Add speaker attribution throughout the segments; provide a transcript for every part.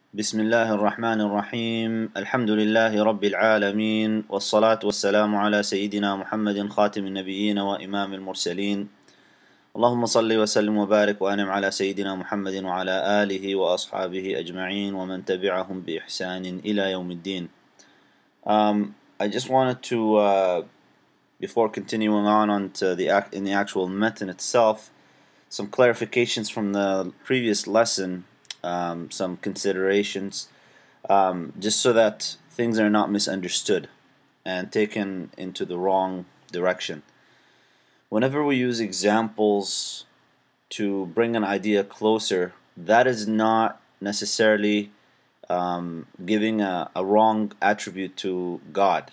Speaker 1: بسم الله الرحمن الرحيم الحمد لله رب العالمين والصلاة والسلام على سيدنا محمد خاتم النبيين وإمام المرسلين اللهم صل وسلم وبارك وأنعم على سيدنا محمد وعلى آله وأصحابه أجمعين ومن تبعهم بإحسان إلى يوم الدين. I just wanted to, before continuing on to in the actual method itself, some clarifications from the previous lesson, some considerations, just so that things are not misunderstood and taken into the wrong direction. Whenever we use examples to bring an idea closer, that is not necessarily giving a wrong attribute to God.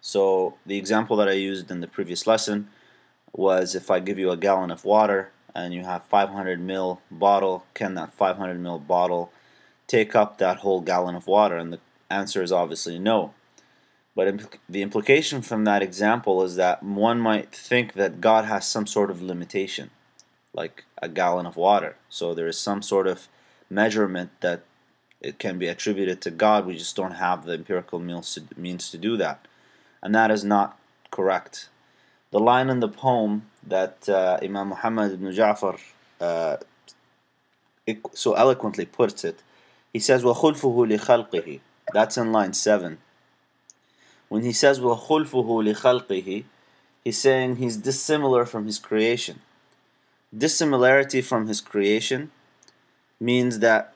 Speaker 1: So the example that I used in the previous lesson was if I give you a gallon of water and you have 500 ml bottle, can that 500 ml bottle take up that whole gallon of water? And the answer is obviously no. But the implication from that example is that one might think that God has some sort of limitation, like a gallon of water. So there is some sort of measurement that it can be attributed to God. We just don't have the empirical means to do that. And that is not correct. The line in the poem that Imam Mohamed ibn Ja'far so eloquently puts it, he says, وَخُلْفُهُ لِخَلْقِهِ. That's in line 7. When he says وَخُلْفُهُ لِخَلْقِهِ, he's saying he's dissimilar from his creation. Dissimilarity from his creation means that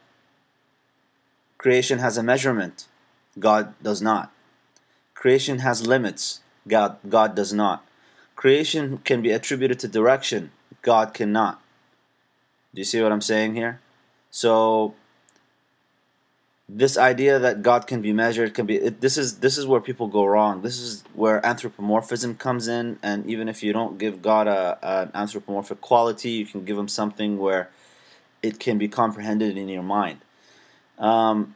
Speaker 1: creation has a measurement, God does not. Creation has limits, God does not. Creation can be attributed to direction, God cannot. Do you see what I'm saying here? So this idea that God can be measured can be this is where people go wrong. This is where anthropomorphism comes in, and even if you don't give God an anthropomorphic quality, you can give him something where it can be comprehended in your mind.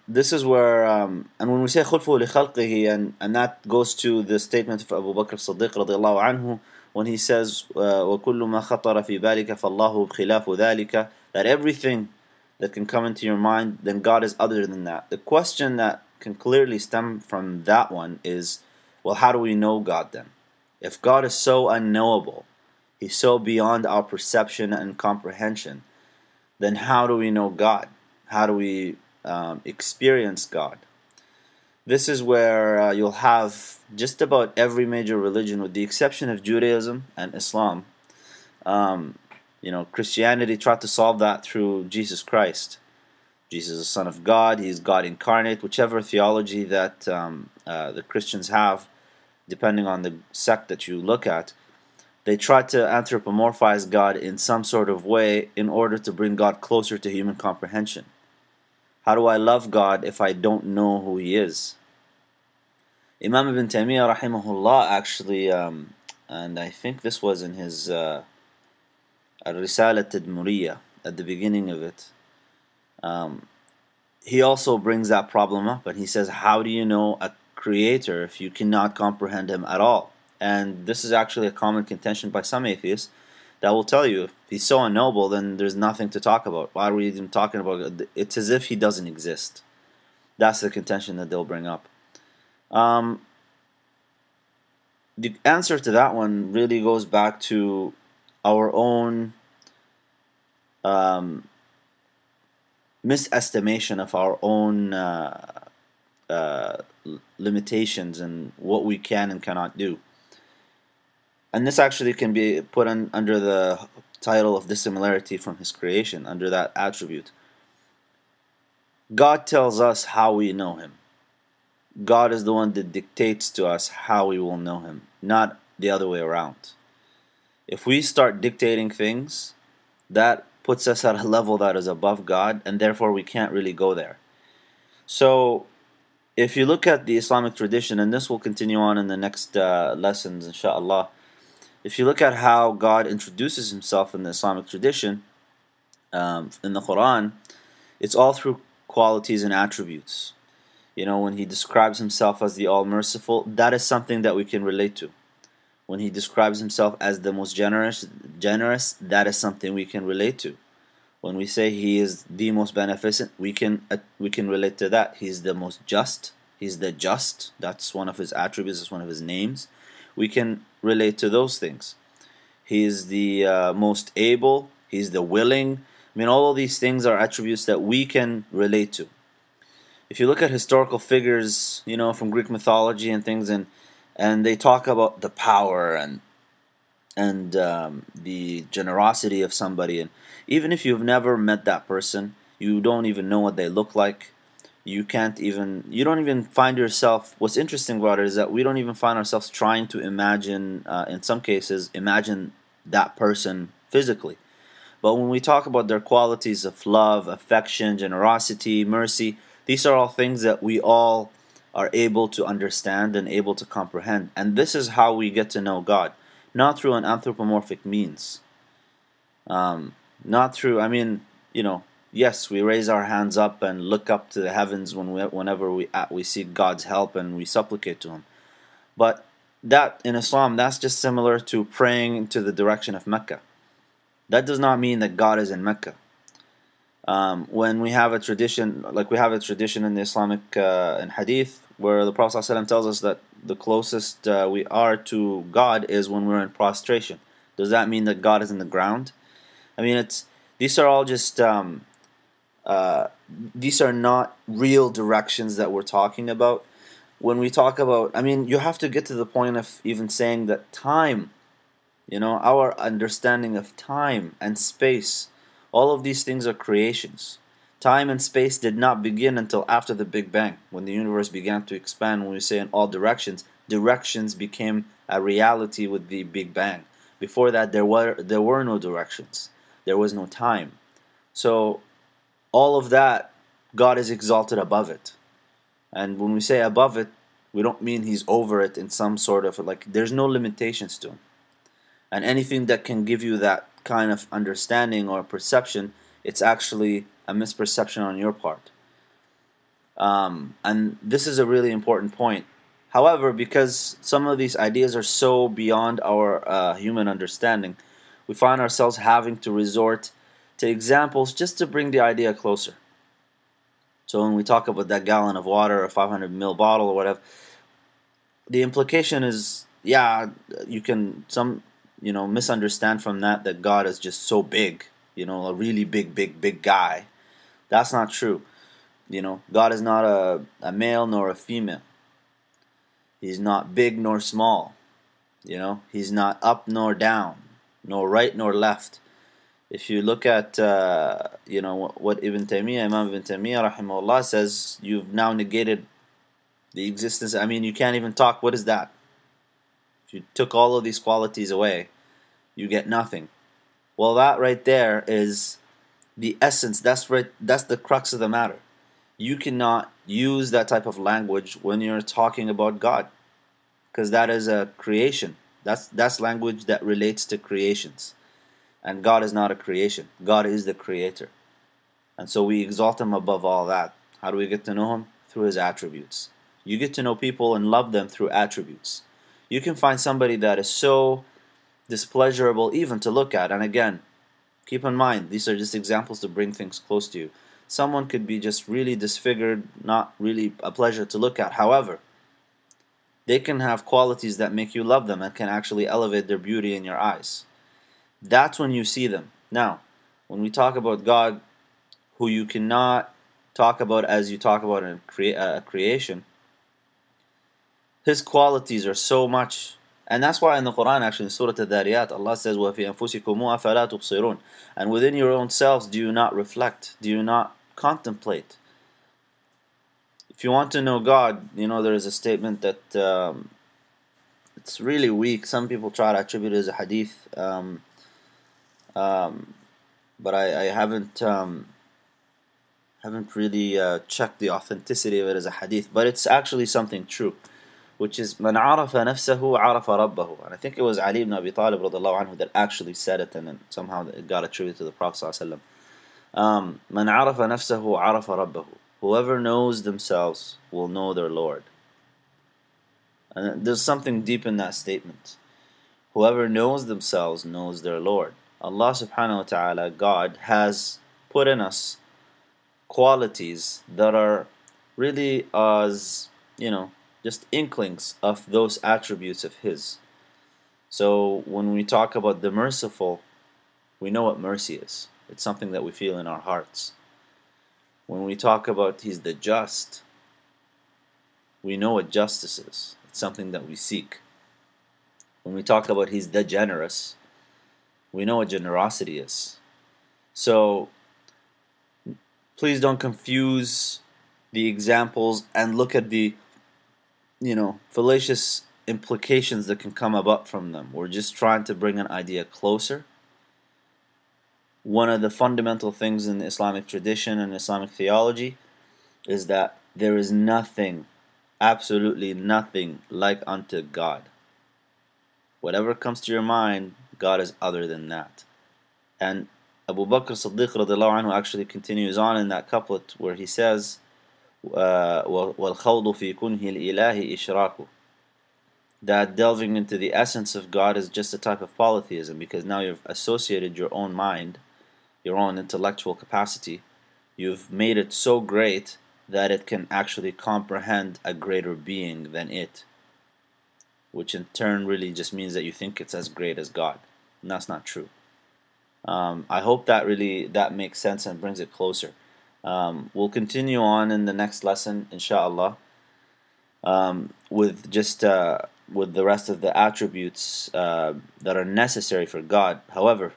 Speaker 1: This is where, and when we say خُلْفُهُ لِخَلْقِهِ, and that goes to the statement of Abu Bakr as-Siddiq radiallahu anhu, when he says وَكُلُّ مَا خَطَرَ فِي بَالِكَ فَاللَّهُ بْخِلَافُ ذَلِكَ, that everything that can come into your mind, then God is other than that. The question that can clearly stem from that one is, well, how do we know God then? If God is so unknowable, he's so beyond our perception and comprehension, then how do we know God? How do we experience God? This is where you'll have just about every major religion, with the exception of Judaism and Islam. Christianity tried to solve that through Jesus Christ. Jesus is the Son of God, he's God incarnate, whichever theology that the Christians have, depending on the sect that you look at. They try to anthropomorphize God in some sort of way in order to bring God closer to human comprehension. How do I love God if I don't know who he is? Imam ibn Taymiyyah rahimahullah actually, and I think this was in his Al-Risala Tadmuriyah, at the beginning of it, he also brings that problem up, and he says, how do you know a creator if you cannot comprehend him at all? And this is actually a common contention by some atheists that will tell you, if he's so unknowable, then there's nothing to talk about. Why are we even talking about it? It's as if he doesn't exist. That's the contention that they'll bring up. The answer to that one really goes back to our own misestimation of our own limitations and what we can and cannot do. And this actually can be put under the title of dissimilarity from his creation, under that attribute. God tells us how we know him. God is the one that dictates to us how we will know him, not the other way around. If we start dictating things, that puts us at a level that is above God, and therefore we can't really go there. So if you look at the Islamic tradition, and this will continue on in the next lessons inshallah, if you look at how God introduces himself in the Islamic tradition, in the Quran, it's all through qualities and attributes. When he describes himself as the all-merciful, that is something that we can relate to. When he describes himself as the most generous, that is something we can relate to. When we say He is the most beneficent, we can relate to that. He's the most just. He's the just. That's one of His attributes. It's one of His names. We can relate to those things. He is the most able. He's the willing. I mean, all of these things are attributes that we can relate to. If you look at historical figures, from Greek mythology and things, and they talk about the power and the generosity of somebody, and even if you've never met that person, you don't even know what they look like. You don't even find yourself. What's interesting about it is that we don't even find ourselves trying to imagine. In some cases, imagine that person physically. But when we talk about their qualities of love, affection, generosity, mercy, these are all things that we all are able to understand and able to comprehend. And this is how we get to know God. Not through an anthropomorphic means. Not through, yes, we raise our hands up and look up to the heavens whenever we seek God's help and we supplicate to Him. But that, in Islam, that's just similar to praying into the direction of Mecca. That does not mean that God is in Mecca. When we have a tradition, like we have a tradition in the Islamic in Hadith, where the Prophet ﷺ tells us that the closest we are to God is when we're in prostration. Does that mean that God is in the ground? I mean, these are all just these are not real directions that we're talking about. When we talk about, you have to get to the point of even saying that time, our understanding of time and space, all of these things are creations. Time and space did not begin until after the Big Bang, when the universe began to expand. When we say in all directions, directions became a reality with the Big Bang. Before that, there were no directions. There was no time. So all of that, God is exalted above it. And when we say above it, we don't mean He's over it in some sort of, there's no limitations to Him. And anything that can give you that kind of understanding or perception, it's actually a misperception on your part. And this is a really important point. However, because some of these ideas are so beyond our human understanding, we find ourselves having to resort to examples just to bring the idea closer. So when we talk about that gallon of water or 500 ml bottle or whatever, the implication is, you can misunderstand from that God is just so big, a really big guy. That's not true. God is not a male nor a female. He's not big nor small. He's not up nor down, nor right nor left. If you look at what Imam Ibn Taymiyyah rahimahullah says, you've now negated the existence. You can't even talk. What is that? If you took all of these qualities away, you get nothing. Well, that right there is the essence. That's the crux of the matter. You cannot use that type of language when you're talking about God, because that is a creation. That's language that relates to creations. And God is not a creation. God is the creator. And so we exalt Him above all that. How do we get to know Him? Through His attributes. You get to know people and love them through attributes. You can find somebody that is so displeasurable even to look at. And again, keep in mind, these are just examples to bring things close to you. Someone could be just really disfigured, not really a pleasure to look at. However, they can have qualities that make you love them and can actually elevate their beauty in your eyes. That's when you see them. Now, when we talk about God, who you cannot talk about as you talk about a creation, His qualities are so much. And that's why in the Quran, actually, in Surah Al-Dhariyat, Allah says, وَفِي أَنفُسِكُمُ أَفَلَا تُبْصِرُونَ. And within your own selves, do you not reflect? Do you not contemplate? If you want to know God, there is a statement that it's really weak. Some people try to attribute it as a hadith, but I haven't really checked the authenticity of it as a hadith. But it's actually something true, which is مَنْ عَرَفَ نَفْسَهُ عَرَفَ رَبَّهُ. And I think it was Ali ibn Abi Talib radiallahu anhu that actually said it, and then somehow it got attributed to the Prophet sallallahu alaihi wasallam. مَنْ عَرَفَ نَفْسَهُ عَرَفَ رَبَّهُ. Whoever knows themselves will know their Lord. And there's something deep in that statement. Whoever knows themselves knows their Lord. Allah subhanahu wa ta'ala, God, has put in us qualities that are really as, just inklings of those attributes of His. So when we talk about the merciful, we know what mercy is. It's something that we feel in our hearts. When we talk about He's the just, we know what justice is. It's something that we seek. When we talk about He's the generous, we know what generosity is. So please don't confuse the examples and look at the, fallacious implications that can come about from them. We're just trying to bring an idea closer. One of the fundamental things in the Islamic tradition and Islamic theology is that there is nothing, absolutely nothing like unto God. Whatever comes to your mind, God is other than that. And Abu Bakr Siddiq radiallahu anhu actually continues on in that couplet where he says, وَالْخَوْضُ فِي كُنْهِ الْإِلَهِ إِشْرَاكُ, that delving into the essence of God is just a type of polytheism, because now you've associated your own mind, your own intellectual capacity, you've made it so great that it can actually comprehend a greater being than it, which in turn really just means that you think it's as great as God, and that's not true. I hope that makes sense and brings it closer. We'll continue on in the next lesson, inshallah, with the rest of the attributes that are necessary for God. However,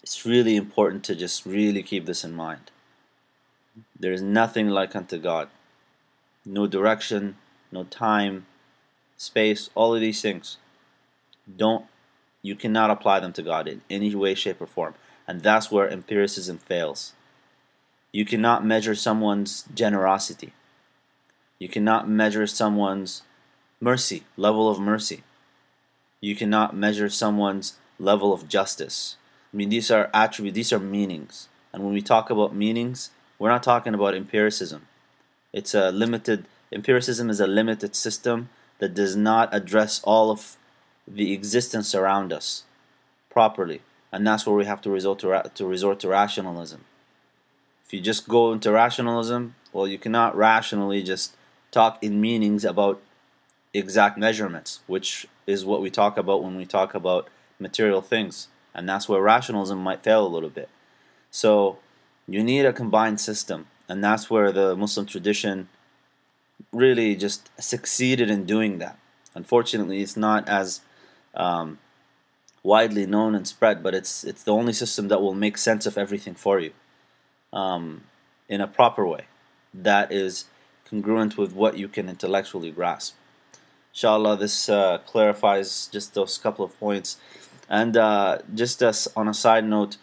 Speaker 1: it's really important to just really keep this in mind. There is nothing like unto God. No direction, no time, space, all of these things. You cannot apply them to God in any way, shape, or form. And that's where empiricism fails. You cannot measure someone's generosity. You cannot measure someone's mercy, level of mercy. You cannot measure someone's level of justice. I mean, these are attributes, these are meanings. And when we talk about meanings, we're not talking about empiricism. Empiricism is a limited system that does not address all of the existence around us properly. And that's where we have to resort to rationalism. If you just go into rationalism, well, you cannot rationally just talk in meanings about exact measurements, which is what we talk about when we talk about material things. And that's where rationalism might fail a little bit. So you need a combined system, and that's where the Muslim tradition really just succeeded in doing that. Unfortunately, it's not as widely known and spread, but it's the only system that will make sense of everything for you in a proper way that is congruent with what you can intellectually grasp. Inshallah, this clarifies just those couple of points. And just as on a side note,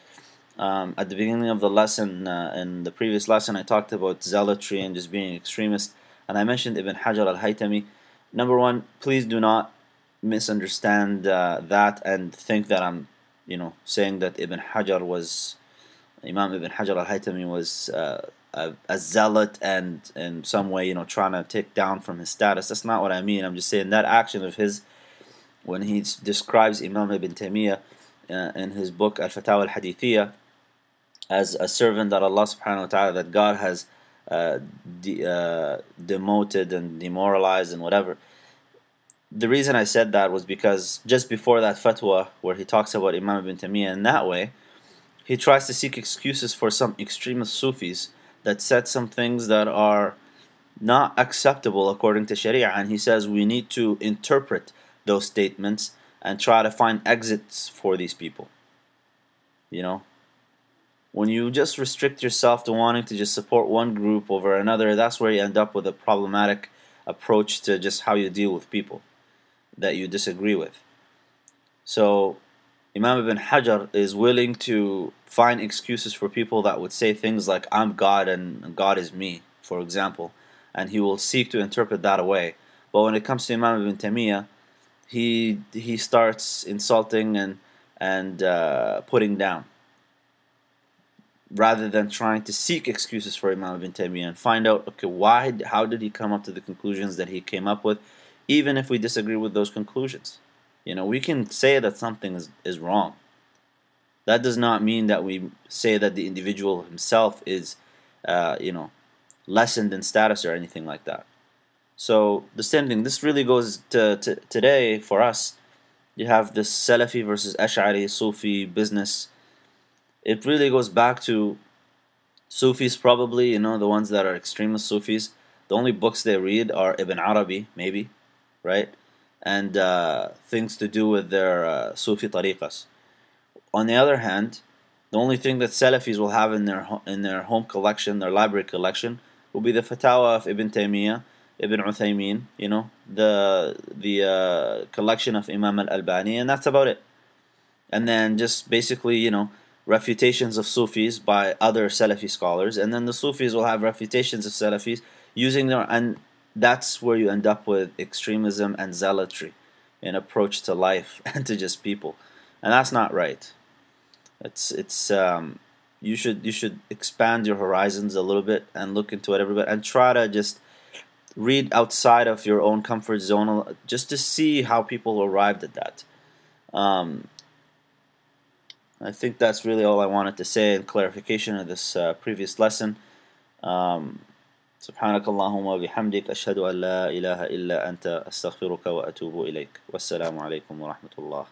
Speaker 1: at the beginning of the lesson, in the previous lesson, I talked about zealotry and just being extremist, and I mentioned Ibn Hajar al-Haytami. Number one, please do not misunderstand that and think that I'm, saying that Imam Ibn Hajar al-Haytami was a zealot and in some way, trying to take down from his status. That's not what I mean. I'm just saying that action of his, when he describes Imam Ibn Taymiyyah in his book Al-Fatawa al-Hadithiyah as a servant that Allah subhanahu wa ta'ala, that God has demoted and demoralized and whatever. The reason I said that was because just before that fatwa where he talks about Imam Ibn Taymiyyah in that way, he tries to seek excuses for some extremist Sufis that said some things that are not acceptable according to Sharia, and he says we need to interpret those statements and try to find exits for these people. When you just restrict yourself to wanting to just support one group over another, that's where you end up with a problematic approach to just how you deal with people that you disagree with. So Imam Ibn Hajar is willing to find excuses for people that would say things like I'm God and God is me, for example, and he will seek to interpret that away. But when it comes to Imam Ibn Taymiyyah, he starts insulting and putting down, rather than trying to seek excuses for Imam Ibn Taymiyyah and find out, okay, how did he come up to the conclusions that he came up with, even if we disagree with those conclusions. We can say that something is wrong, That does not mean that we say that the individual himself is, lessened in status or anything like that. So the same thing. This really goes to today for us. You have this Salafi versus Ash'ari Sufi business. It really goes back to Sufis, probably, the ones that are extremist Sufis. The only books they read are Ibn Arabi, maybe, right? And things to do with their Sufi tariqas. On the other hand, the only thing that Salafis will have in their home collection, their library collection, will be the Fatawa of Ibn Taymiyyah, Ibn Uthaymeen, the collection of Imam al-Albani, and that's about it. And then just basically, refutations of Sufis by other Salafi scholars, and then the Sufis will have refutations of Salafis using and that's where you end up with extremism and zealotry in approach to life and to just people, and that's not right. You should expand your horizons a little bit and look into it everybody, and try to just read outside of your own comfort zone just to see how people arrived at that. I think that's really all I wanted to say in clarification of this previous lesson. سبحانك اللهم وبحمدك أشهد أن لا إله إلا أنت أستغفرك وأتوب إليك والسلام عليكم ورحمة الله.